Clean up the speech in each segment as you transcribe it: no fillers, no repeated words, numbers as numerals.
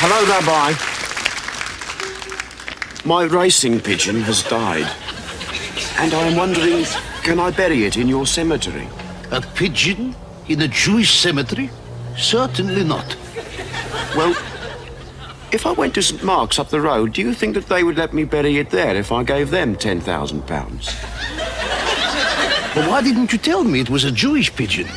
Hello, Rabbi. My racing pigeon has died, and I am wondering, can I bury it in your cemetery? A pigeon in a Jewish cemetery? Certainly not. Well, if I went to St. Mark's up the road, do you think that they would let me bury it there if I gave them £10,000? Well, why didn't you tell me it was a Jewish pigeon?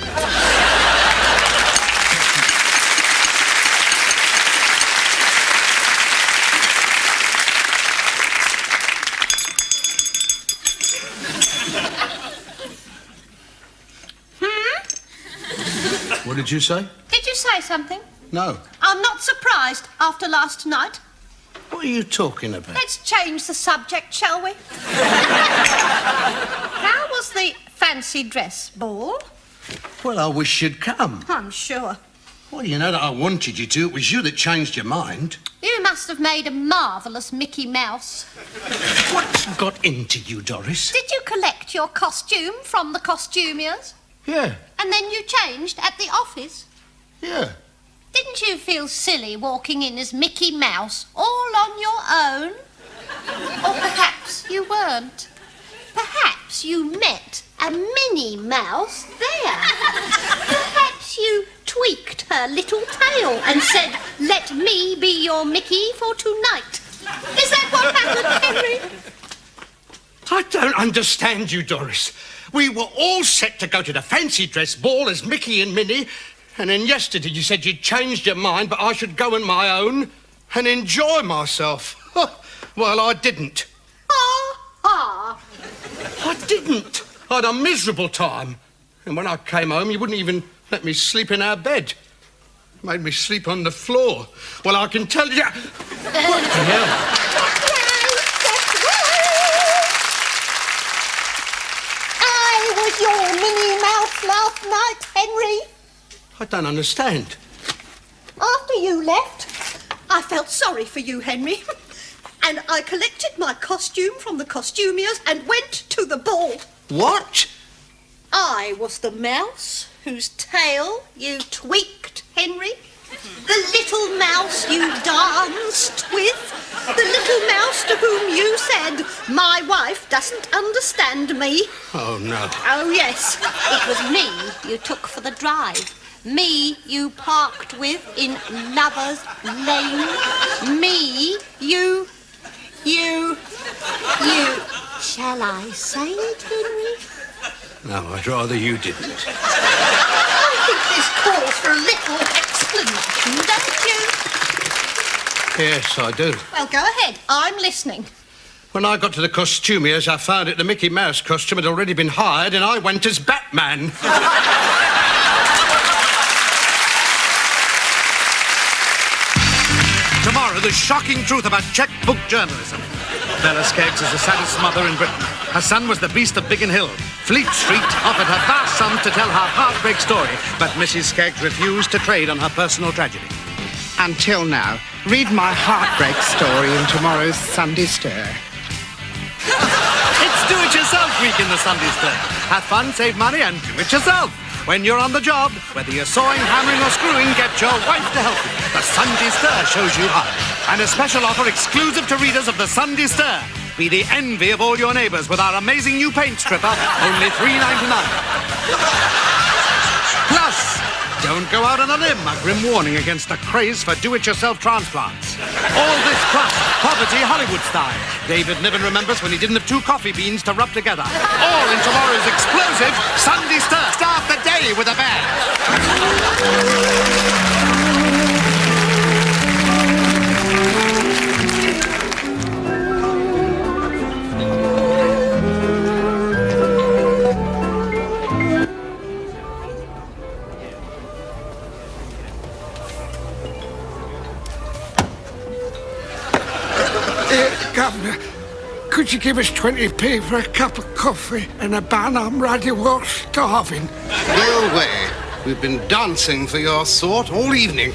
What did you say? Did you say something? No. I'm not surprised after last night. What are you talking about? Let's change the subject, shall we? How was the fancy dress ball? Well, I wish you'd come. I'm sure. Well, you know that I wanted you to. It was you that changed your mind. You must have made a marvellous Mickey Mouse. What's got into you, Doris? Did you collect your costume from the costumiers? Yeah. And then you changed at the office? Yeah. Didn't you feel silly walking in as Mickey Mouse all on your own? Or perhaps you weren't. Perhaps you met a Minnie Mouse there. Perhaps you tweaked her little tail and said, "Let me be your Mickey for tonight." Is that what happened, Henry? I don't understand you, Doris. We were all set to go to the fancy dress ball as Mickey and Minnie, and then yesterday you said you'd changed your mind, but I should go on my own and enjoy myself. Well, I didn't. Ah. I didn't. I had a miserable time. And when I came home, you wouldn't even let me sleep in our bed. Made me sleep on the floor. Well, I can tell you... What the hell? I was your Minnie Mouse last night, Henry. I don't understand. After you left, I felt sorry for you, Henry. And I collected my costume from the costumiers and went to the ball. What? I was the mouse whose tail you tweaked, Henry. The little mouse you danced with. The little mouse to whom you said, "My wife doesn't understand me." Oh, no. Oh, yes. It was me you took for the drive. Me you parked with in Lover's Lane. Me you... Shall I say it, Henry? No, I'd rather you didn't. I think this calls for a little explanation, don't you? Yes, I do. Well, go ahead. I'm listening. When I got to the costumiers, I found out the Mickey Mouse costume had already been hired and I went as Batman. Tomorrow, the shocking truth about checkbook journalism. Bella Skeggs is the saddest mother in Britain. Her son was the Beast of Biggin Hill. Fleet Street offered her vast sums to tell her heartbreak story, but Mrs. Skeggs refused to trade on her personal tragedy. Until now, read my heartbreak story in tomorrow's Sunday Stir. It's do-it-yourself week in the Sunday Stir. Have fun, save money, and do it yourself. When you're on the job, whether you're sawing, hammering, or screwing, get your wife to help you. The Sunday Stir shows you how. And a special offer exclusive to readers of the Sunday Stir. Be the envy of all your neighbours with our amazing new paint stripper, only $3.99. Plus, don't go out on a limb, a grim warning against the craze for do-it-yourself transplants. All this plus poverty Hollywood style. David Niven remembers when he didn't have 2 coffee beans to rub together. All in tomorrow's explosive Sunday Stir. Start the day with a bang. Governor, could you give us 20p for a cup of coffee and a bun? I'm bloody well starving. Go away. We've been dancing for your sort all evening.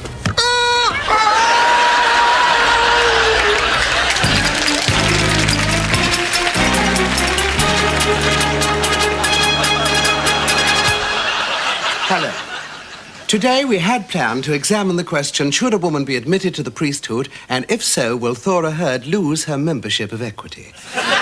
Hello. Today we had planned to examine the question, should a woman be admitted to the priesthood, and if so, will Thora Hurd lose her membership of Equity?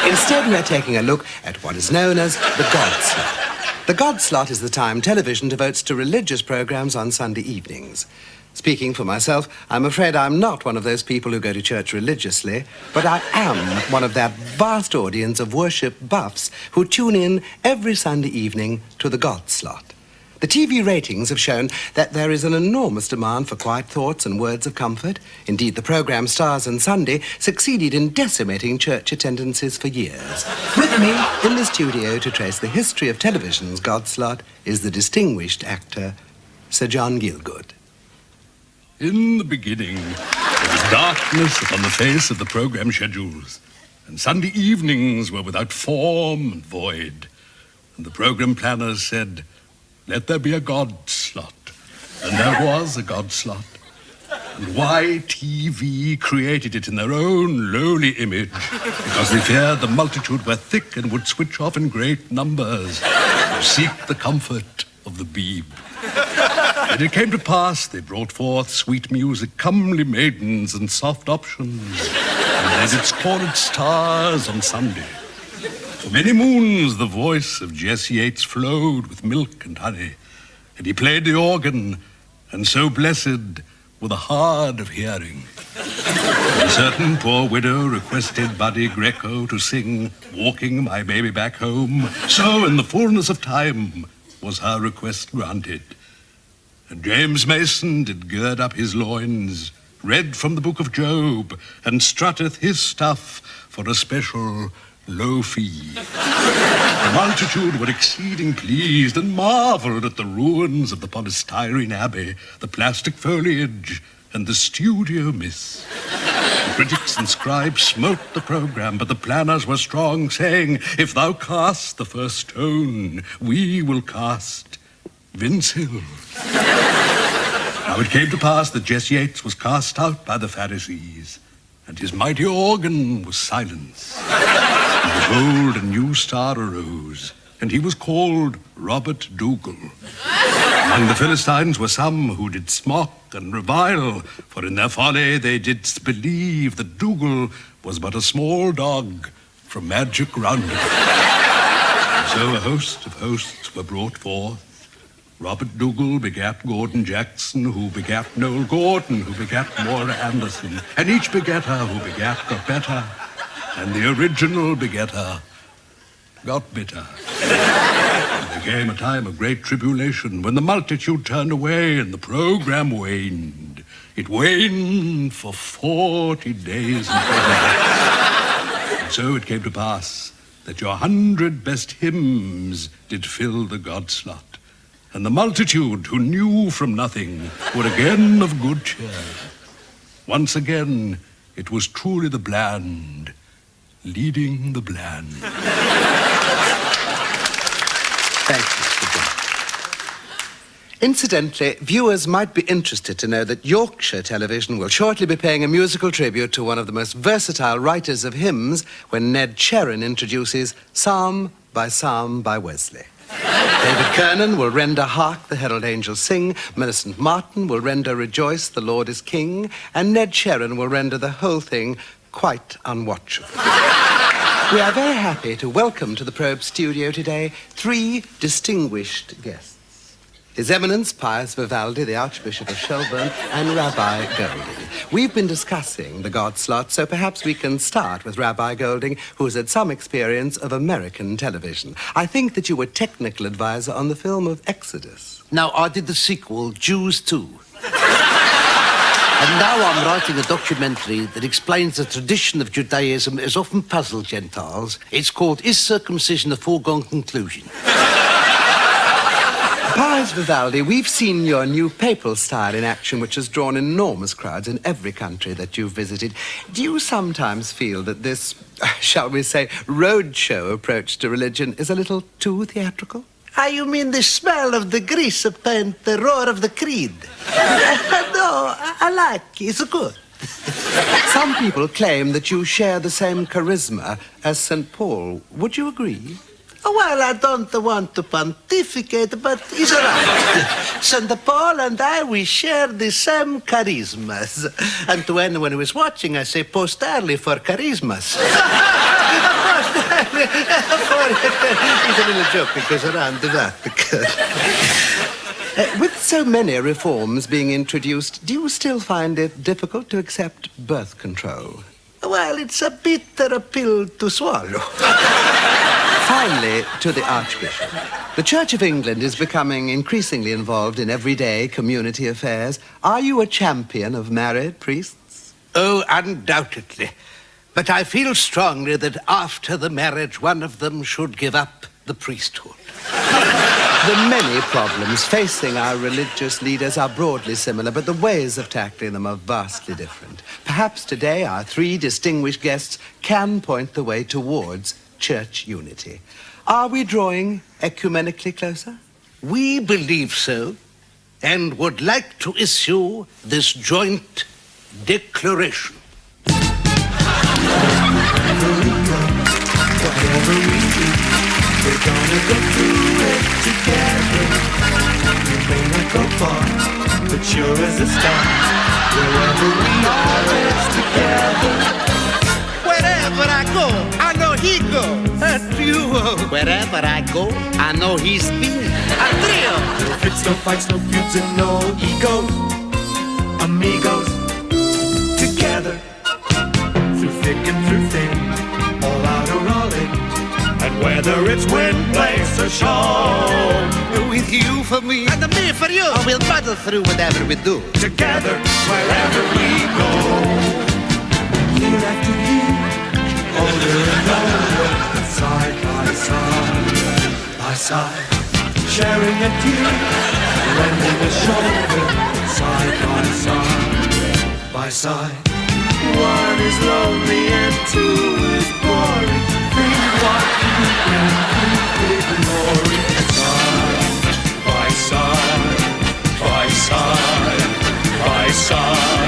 Instead, we are taking a look at what is known as the God slot. The God slot is the time television devotes to religious programs on Sunday evenings. Speaking for myself, I'm afraid I'm not one of those people who go to church religiously, but I am one of that vast audience of worship buffs who tune in every Sunday evening to the God slot. The TV ratings have shown that there is an enormous demand for quiet thoughts and words of comfort. Indeed, the program Stars on Sunday succeeded in decimating church attendances for years. With me in the studio to trace the history of television's God slot is the distinguished actor, Sir John Gielgud. In the beginning, there was darkness upon the face of the program schedules, and Sunday evenings were without form and void. And the program planners said, let there be a God slot. And there was a God slot. And YTV created it in their own lowly image because they feared the multitude were thick and would switch off in great numbers to seek the comfort of the beeb. And it came to pass they brought forth sweet music, comely maidens, and soft options, and they did scorn its stars on Sunday. For many moons the voice of Jesse Yates flowed with milk and honey, and he played the organ, and so blessed were the hard of hearing. A certain poor widow requested Buddy Greco to sing Walking My Baby Back Home, so in the fullness of time was her request granted. And James Mason did gird up his loins, read from the book of Job, and strutteth his stuff for a special low fee. The multitude were exceeding pleased and marveled at the ruins of the polystyrene abbey, the plastic foliage, and the studio miss. The critics and scribes smote the program, but the planners were strong, saying, if thou cast the first stone, we will cast Vince Hill. Now it came to pass that Jesse Yates was cast out by the Pharisees, and his mighty organ was silenced. And behold, a new star arose, and he was called Robert Dougal. Among the Philistines were some who did smock and revile, for in their folly they did believe that Dougal was but a small dog from magic Roundabout. And so a host of hosts were brought forth. Robert Dougal begat Gordon Jackson, who begat Noel Gordon, who begat Maura Anderson, and each begetter who begat got better, and the original begetter got bitter. And there came a time of great tribulation when the multitude turned away and the program waned. It waned for 40 days and 40 nights. And so it came to pass that your 100 best hymns did fill the God slot. And the multitude who knew from nothing were again of good cheer. Once again, it was truly the bland leading the bland. Thank you, Mr. John. Incidentally, viewers might be interested to know that Yorkshire Television will shortly be paying a musical tribute to one of the most versatile writers of hymns when Ned Cherrin introduces Psalm by Wesley. David Kernan will render Hark the Herald Angels Sing, Millicent Martin will render Rejoice the Lord is King, and Ned Cherrin will render the whole thing quite unwatchable. We are very happy to welcome to the Probe studio today 3 distinguished guests. His Eminence Pius Vivaldi, the Archbishop of Shelburne, and Rabbi Golding. We've been discussing the God slot, so perhaps we can start with Rabbi Golding, who's had some experience of American television. I think that you were technical advisor on the film of Exodus. Now, I did the sequel, Jews 2. And now I'm writing a documentary that explains the tradition of Judaism has often puzzled Gentiles. It's called Is Circumcision a Foregone Conclusion? Pius Vivaldi, we've seen your new papal style in action, which has drawn enormous crowds in every country that you've visited. Do you sometimes feel that this, shall we say, roadshow approach to religion is a little too theatrical? Ah, you mean the smell of the grease of paint, the roar of the creed? No, I like it. It's good. Some people claim that you share the same charisma as St. Paul. Would you agree? Well, I don't want to pontificate, but it's all right. St. Paul and I, we share the same charismas. And to anyone who is watching, I say, post Stanley for charismas. It's a little joke because around the Vatican. With so many reforms being introduced, do you still find it difficult to accept birth control? Well, it's a bitter pill to swallow. Finally, to the Archbishop. The Church of England is becoming increasingly involved in everyday community affairs. Are you a champion of married priests? Oh, undoubtedly. But I feel strongly that after the marriage, one of them should give up the priesthood. The many problems facing our religious leaders are broadly similar, but the ways of tackling them are vastly different. Perhaps today our three distinguished guests can point the way towards church unity. Are we drawing ecumenically closer? We believe so, and would like to issue this joint declaration. Whatever we do, we're gonna go through it together. We may not go far, but sure as a star. Wherever we are, it's together. Wherever I go, I know he goes. A duo. Wherever I go, I know he's been. A trio. No fits, no fights, no feuds, and no egos. Amigos, together. Through thick and through thin, all out or all in. And whether it's wind, place, or show, With you for me, and me for you. Oh, we'll battle through whatever we do. together, wherever we go. Year after year, older and older, side by side, sharing a tear, lending a shoulder, side by side. One is lonely and two is boring. Think what you can keep ignoring. Side by side, by side, by side,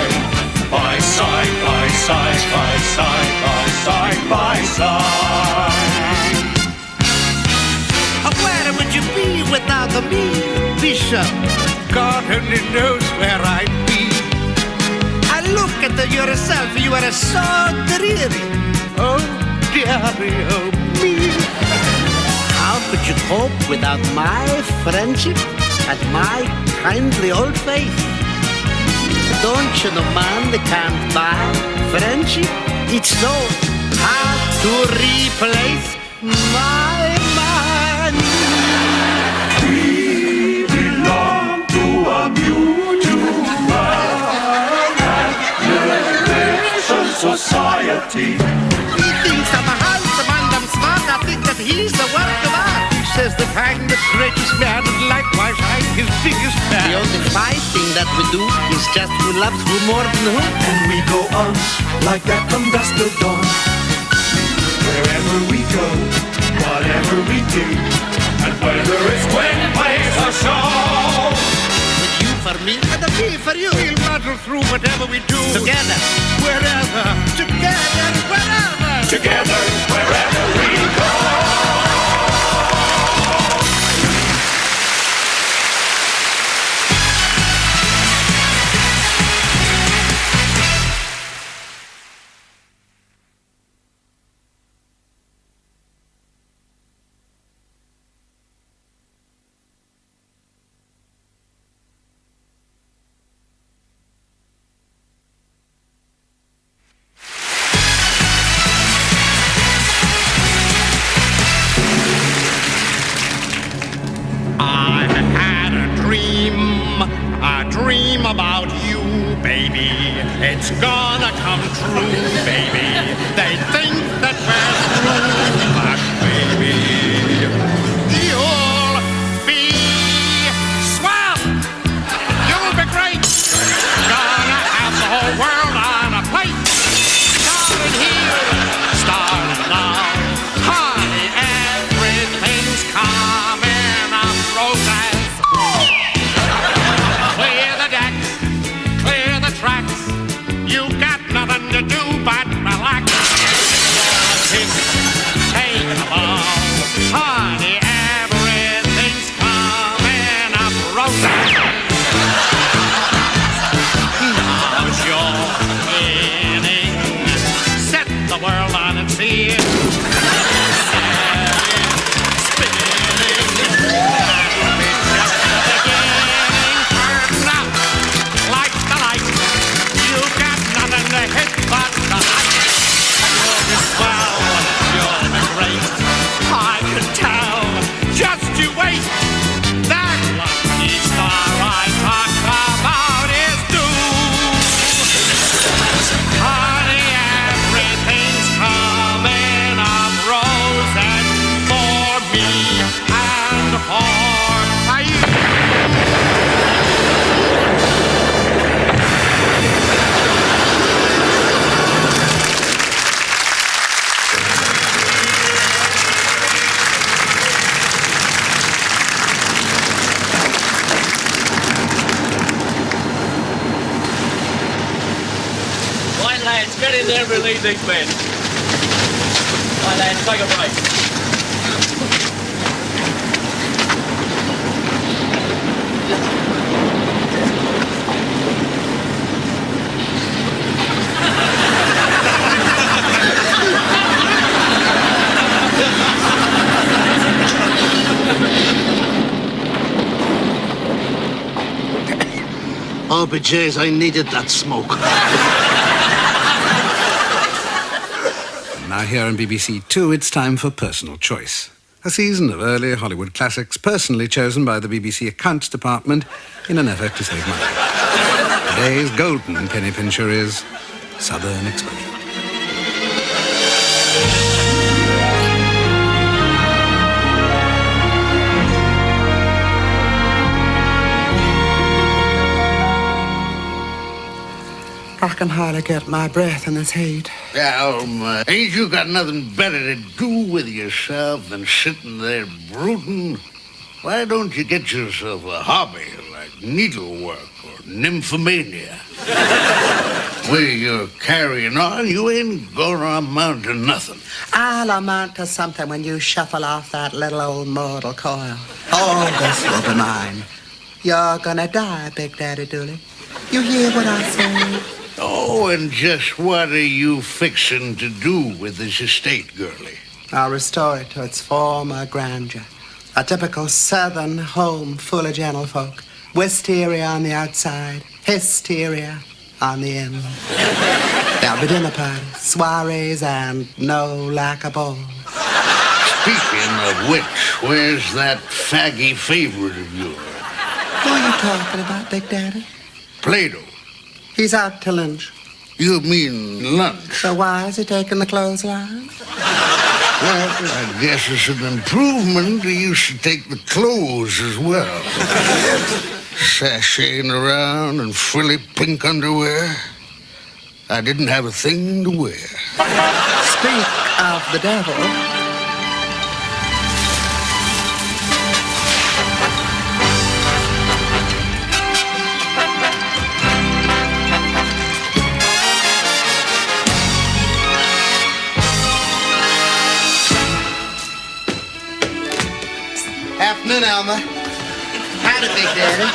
by side, by side, by side, by side. Where would you be without me, Bishop? God only knows where I'd be. I look at yourself, you are so dreary. Oh, dearie, oh me. How could you cope without my friendship and my kindly old faith? Don't you know, man, they can't buy friendship? It's so hard to replace my man. We belong to a mutual and society. He thinks I'm a handsome and I'm smart. I think that he's the work of art. He says that I'm the greatest man, and likewise I'm his biggest fan. The only fighting that we do is just who loves who more than who. And we go on like that from dusk till dawn. Wherever we go, whatever we do, and whether it's wind, place, or show. With you for me, and me for you. We'll battle through whatever we do. Together, wherever. Together, wherever. Together, wherever we go. About you, baby, it's gonna come true, baby. They think that we're through, but baby, you'll be swell. You'll be great. Gonna have the whole world on a plate. Starting here, starting now. Honey, everything's coming up roses. Clear the decks, clear the tracks. You got nothing to do but relax. Kiss in there and relieve these men. Right, lads, take a break. Oh, but jeez, I needed that smoke. Now here on BBC Two, it's time for Personal Choice. A season of early Hollywood classics personally chosen by the BBC Accounts Department in an effort to save money. Today's golden penny pincher is Southern Exposure. I can hardly get my breath in this heat. Alma, ain't you got nothing better to do with yourself than sitting there brooding? Why don't you get yourself a hobby like needlework or nymphomania? Where you're carrying on, you ain't gonna amount to nothing. I'll amount to something when you shuffle off that little old mortal coil. All this will be mine. You're gonna die, Big Daddy Dooley. You hear what I say? Oh, and just what are you fixing to do with this estate, girlie? I'll restore it to its former grandeur. A typical southern home full of gentlefolk. Wisteria on the outside, hysteria on the in. There'll be dinner parties, soirees, and no lack of balls. Speaking of which, where's that faggy favorite of yours? Who are you talking about, Big Daddy? Plato. He's out to lunch. You mean lunch? So why is he taking the clothesline? Well, I guess it's an improvement. He used to take the clothes as well. Sashaying around in frilly pink underwear. I didn't have a thing to wear. Speak of the devil. Afternoon, Alma. Howdy, Big Daddy.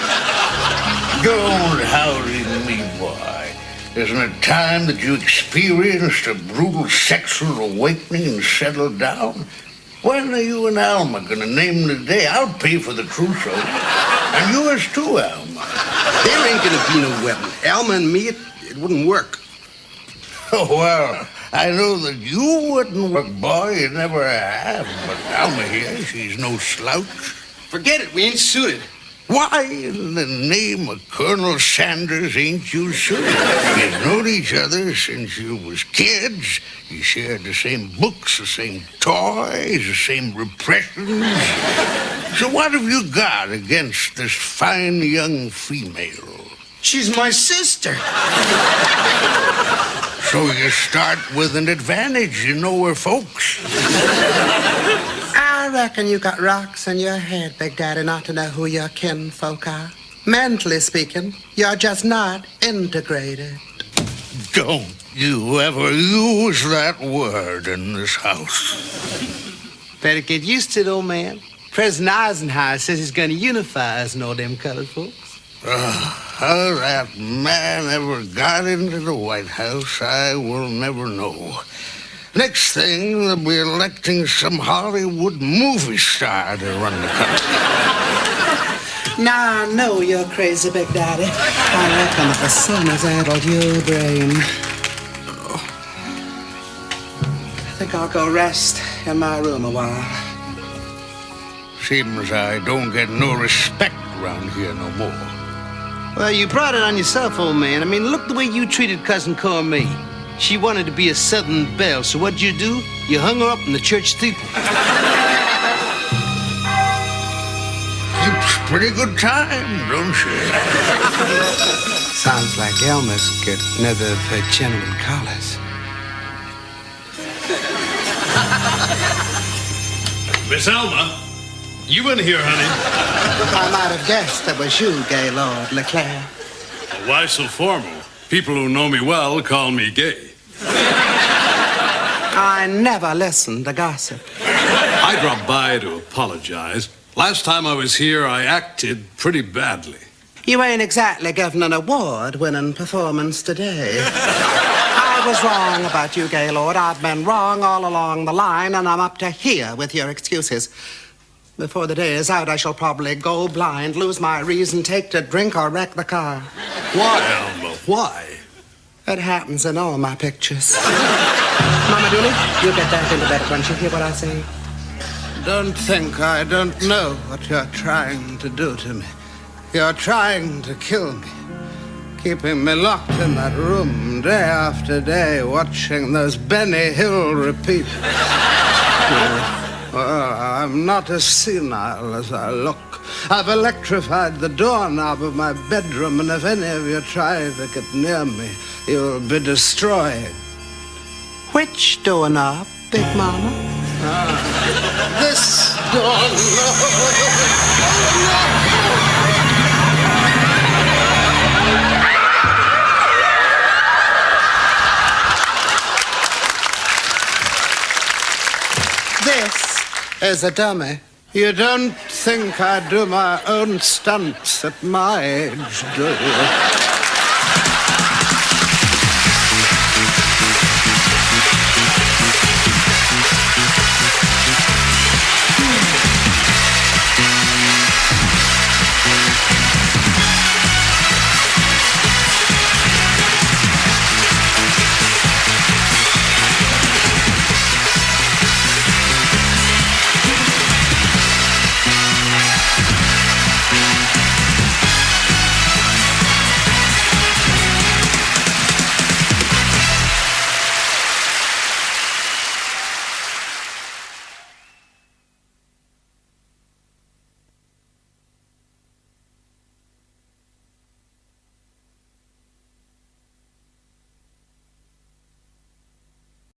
Don't howdy me, boy. Isn't it time that you experienced a brutal sexual awakening and settled down? When are you and Alma gonna name the day? I'll pay for the trousseau. And yours too, Alma. There ain't gonna be no wedding. Alma and me, it wouldn't work. Oh, well, I know that you wouldn't work, boy. You never have. But Alma here, she's no slouch. Forget it. We ain't suited. Why in the name of Colonel Sanders ain't you suited? You've known each other since you was kids. You shared the same books, the same toys, the same repressions. So what have you got against this fine young female? She's my sister. So you start with an advantage. You know her folks. I reckon you got rocks in your head, Big Daddy, not to know who your kinfolk are. Mentally speaking, you're just not integrated. Don't you ever use that word in this house. Better get used to it, old man. President Eisenhower says he's going to unify us and all them colored folks. How that man ever got into the White House, I will never know. Next thing, they'll be electing some Hollywood movie star to run the country. Now, I know you're crazy, Big Daddy. I reckon that the sun has addled your brain. I think I'll go rest in my room a while. Seems I don't get no respect around here no more. Well, you brought it on yourself, old man. I mean, look the way you treated Cousin Cormie. She wanted to be a Southern belle, so what'd you do? You hung her up in the church steeple. Keeps pretty good time, don't she? Sounds like Elmer's got another of her genuine collars. Miss Alma, you in here, honey? I might have guessed that was you, Gaylord Leclerc. Why so formal? People who know me well call me gay. I never listen to gossip. I dropped by to apologize. Last time I was here, I acted pretty badly. You ain't exactly given an award-winning performance today. I was wrong about you, Gaylord. I've been wrong all along the line, and I'm up to here with your excuses. Before the day is out, I shall probably go blind, lose my reason, take to drink, or wreck the car. Why, Elmer? Why? It happens in all my pictures. Mama Dooley, you get back into bed, won't you? Hear what I say? Don't think I don't know what you're trying to do to me. You're trying to kill me. Keeping me locked in that room day after day, watching those Benny Hill repeats. Well, I'm not as senile as I look. I've electrified the doorknob of my bedroom, and if any of you try to get near me, you'll be destroyed. Which doorknob, Big Mama? This doorknob. This is a dummy. You don't think I do my own stunts at my age, do you?